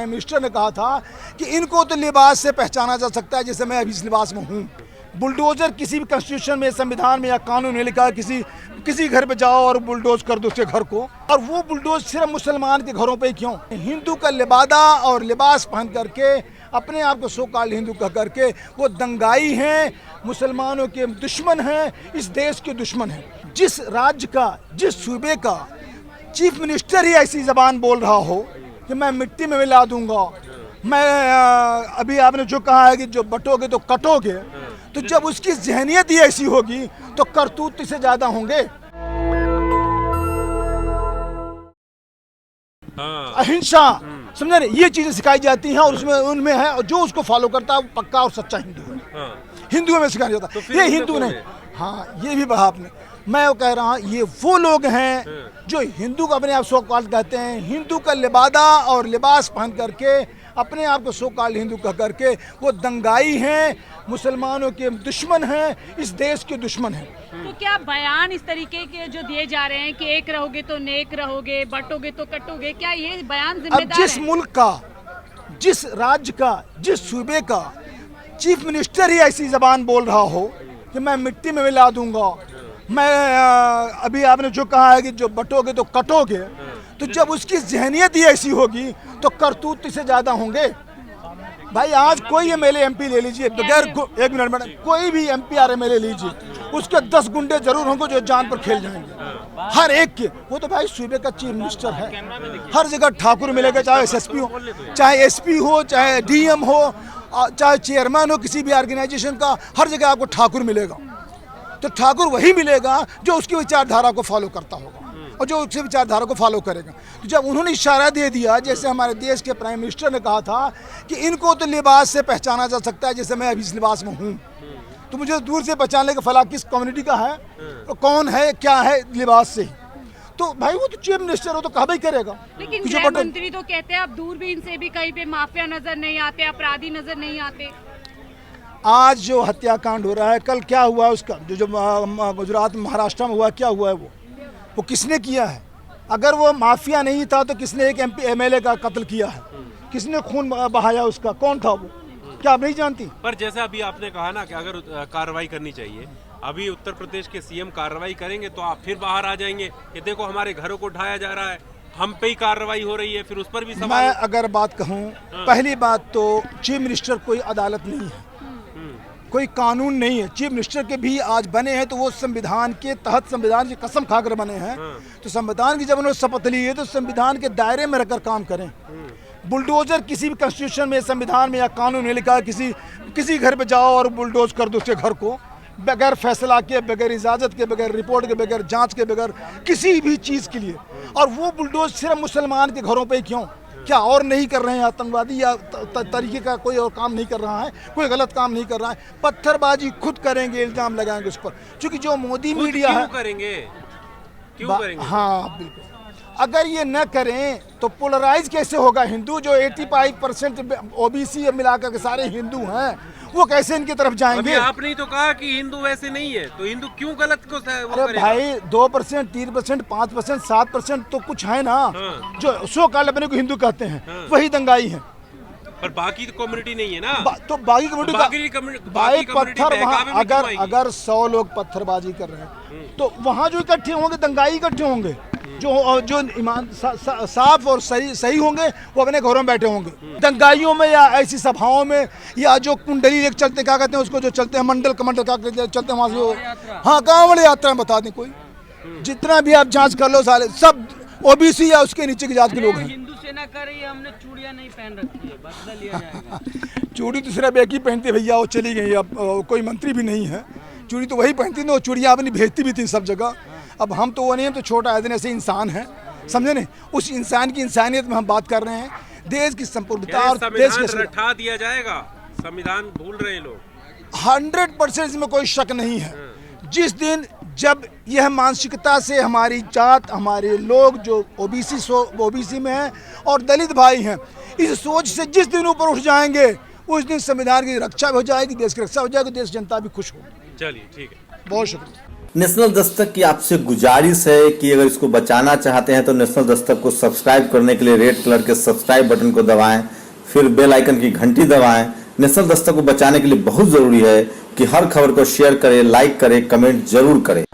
Prime minister ने कहा था कि इनको तो लिबास से पहचाना जा सकता है, जैसे मैं अभी इस लिबास में हूँ। बुलडोजर किसी भी कॉन्स्टिट्यूशन में, संविधान में या कानून में लिखा है किसी घर पे जाओ और बुलडोज कर दो उसके घर को, और वो बुलडोज सिर्फ मुसलमान के घरों पे क्यों? हिंदू का लिबादा और लिबास पहन करके अपने आप को सो कॉल्ड हिंदू कह करके वो दंगाई हैं, मुसलमानों के दुश्मन हैं, इस देश के दुश्मन हैं। जिस राज्य का, जिस सूबे का चीफ मिनिस्टर ही ऐसी जबान बोल रहा हो कि मैं मिट्टी में मिला दूंगा, मैं अभी आपने जो कहा है कि जो बटोगे तो कटोगे, तो जब उसकी जहनियत ही ऐसी होगी तो करतूत से ज्यादा होंगे। अहिंसा, समझे ना, ये चीजें सिखाई जाती हैं और उसमें उनमें है, और जो उसको फॉलो करता है वो पक्का और सच्चा हिंदू है। हिंदू में सिखाया जाता है, ये हिंदू नहीं। हाँ, ये भी कहा आपने। मैं वो कह रहा हूँ, ये वो लोग हैं जो हिंदू को अपने आप सो कॉल्ड कहते हैं, हिंदू का लिबादा और लिबास पहन करके अपने आप को सो कॉल्ड हिंदू कह करके वो दंगाई हैं, मुसलमानों के दुश्मन हैं, इस देश के दुश्मन हैं। तो क्या बयान इस तरीके के जो दिए जा रहे हैं कि एक रहोगे तो नेक रहोगे, बटोगे तो कटोगे, क्या ये बयान जिम्मेदार अब जिस मुल्क का, जिस राज्य का, जिस सूबे का चीफ मिनिस्टर ही ऐसी जबान बोल रहा हो कि मैं मिट्टी में मिला दूंगा, मैं अभी आपने जो कहा है कि जो बटोगे तो कटोगे, तो जब उसकी जहनियत ही ऐसी होगी तो करतूत से ज्यादा होंगे। भाई आज कोई एमएलए एमपी ले लीजिए, बगैर एक मिनट मैडम, कोई भी एमपी और एमएलए लीजिए, उसके 10 गुंडे जरूर होंगे जो जान पर खेल जाएंगे, हर एक के। वो तो भाई सूबे का चीफ मिनिस्टर है, हर जगह ठाकुर मिलेगा, चाहे एसएसपी हो, चाहे एसपी हो, चाहे डीएम हो, चाहे चेयरमैन हो किसी भी ऑर्गेनाइजेशन का, हर जगह आपको ठाकुर मिलेगा। तो ठाकुर वही मिलेगा जो उसकी विचारधारा को फॉलो करता होगा और जो उसकी विचारधारा को फॉलो करेगा। तो जब उन्होंने इशारा दे दिया, जैसे हमारे देश के प्राइम मिनिस्टर ने कहा था कि इनको तो लिबास से पहचाना जा सकता है, जैसे मैं अभी इस लिबास में हूँ, तो मुझे दूर से पहचान लेगा फला किस कम्युनिटी का है, तो कौन है, क्या है, लिबास से। तो भाई वो तो चीफ मिनिस्टर हो तो कहा ही करेगा। लेकिन गृह मंत्री तो कहते हैं अब दूरबीन से भी कहीं पे माफिया नजर नहीं आते, अपराधी नजर नहीं आते। आज जो हत्याकांड हो रहा है, कल क्या हुआ उसका, जो गुजरात महाराष्ट्र में हुआ, क्या हुआ है, वो किसने किया है? अगर वो माफिया नहीं था तो किसने एक एमपी एमएलए का कत्ल किया है? किसने खून बहाया उसका? कौन था वो? क्या आप नहीं जानती? पर जैसा अभी आपने कहा ना कि अगर कार्रवाई करनी चाहिए, अभी उत्तर प्रदेश के सीएम कार्रवाई करेंगे तो आप फिर बाहर आ जाएंगे कि देखो हमारे घरों को ढाया जा रहा है, हम पे ही कार्रवाई हो रही है, फिर उस पर भी सवाल। मैं अगर बात कहूँ, पहली बात तो चीफ मिनिस्टर कोई अदालत नहीं है, कोई कानून नहीं है। चीफ मिनिस्टर के भी आज बने हैं तो वो संविधान के तहत, संविधान की कसम खाकर बने हैं। तो संविधान की जब उन्होंने शपथ ली है तो संविधान के दायरे में रहकर काम करें। बुलडोजर किसी भी कॉन्स्टिट्यूशन में, संविधान में या कानून में लिखा है किसी घर पे जाओ और बुलडोज कर दो उसके घर को, बगैर फैसला के, बगैर इजाज़त के, बगैर रिपोर्ट के, बगैर जांच के, बगैर किसी भी चीज़ के लिए। और वो बुलडोज सिर्फ मुसलमान के घरों पे क्यों? क्या और नहीं कर रहे हैं आतंकवादी या तरीके का कोई और काम नहीं कर रहा है, कोई गलत काम नहीं कर रहा है? पत्थरबाजी खुद करेंगे, इल्जाम लगाएंगे उस पर, क्योंकि जो मोदी मीडिया है। क्यों करेंगे? हाँ बिल्कुल। अगर ये न करें तो पोलराइज कैसे होगा हिंदू? जो 85% ओबीसी मिलाकर के सारे हिंदू हैं, वो कैसे इनकी तरफ जाएंगे? अभी आपने तो कहा कि हिंदू वैसे नहीं है, तो हिंदू क्यों गलत को अरे भाई 2%, 3%, 5%, 7% तो कुछ है ना जो सो कॉल्ड अपने को हिंदू कहते हैं, वही दंगाई है। पर बाकी तो कम्युनिटी नहीं है ना। तो बाकी कम्युनिटी भाई पत्थर, वहाँ अगर 100 लोग पत्थरबाजी कर रहे हैं तो वहाँ जो इकट्ठे होंगे दंगाई इकट्ठे होंगे, जो ईमान साफ और सही होंगे वो अपने घरों में बैठे होंगे। दंगाइयों में या ऐसी सभाओं में, या जो कुंडली लेकर चलते, क्या कहते हैं उसको, जो चलते हैं मंडल कमंडल क्या चलते हैं वहाँ से, हाँ कांवड़ यात्रा में बता दें कोई, जितना भी आप जांच कर लो सारे सब ओबीसी या उसके नीचे की जात के लोग हैं। हिंदू सेना कर रही है, हमने चूड़ियां नहीं पहन रखी है, बदला लिया जाएगा। चूड़ी तो सिर्फ एक ही पहनती भैया, वो चली गई, अब कोई मंत्री भी नहीं है। चूड़ी तो वही पहनती ना, वो चूड़ियाँ अपनी भेजती भी थी सब जगह। अब हम तो वो नहीं, हम तो छोटा आदमी ऐसे इंसान है, समझे नहीं? उस इंसान की इंसानियत में हम बात कर रहे हैं, देश की संप्रभुता और देश के रठा दिया जाएगा। संविधान भूल रहे हैं लोग। 100% इसमें कोई शक नहीं है। जिस दिन जब यह मानसिकता से हमारी जात, हमारे लोग जो ओबीसी में हैं और दलित भाई हैं, इस सोच से जिस दिन ऊपर उठ जाएंगे, उस दिन संविधान की रक्षा हो जाएगी, देश की रक्षा हो जाएगी, देश जनता भी खुश होगी। चलिए ठीक है, बहुत शुक्रिया। नेशनल दस्तक की आपसे गुजारिश है कि अगर इसको बचाना चाहते हैं तो नेशनल दस्तक को सब्सक्राइब करने के लिए रेड कलर के सब्सक्राइब बटन को दबाएं, फिर बेल आइकन की घंटी दबाएं। नेशनल दस्तक को बचाने के लिए बहुत जरूरी है कि हर खबर को शेयर करें, लाइक करें, कमेंट जरूर करें।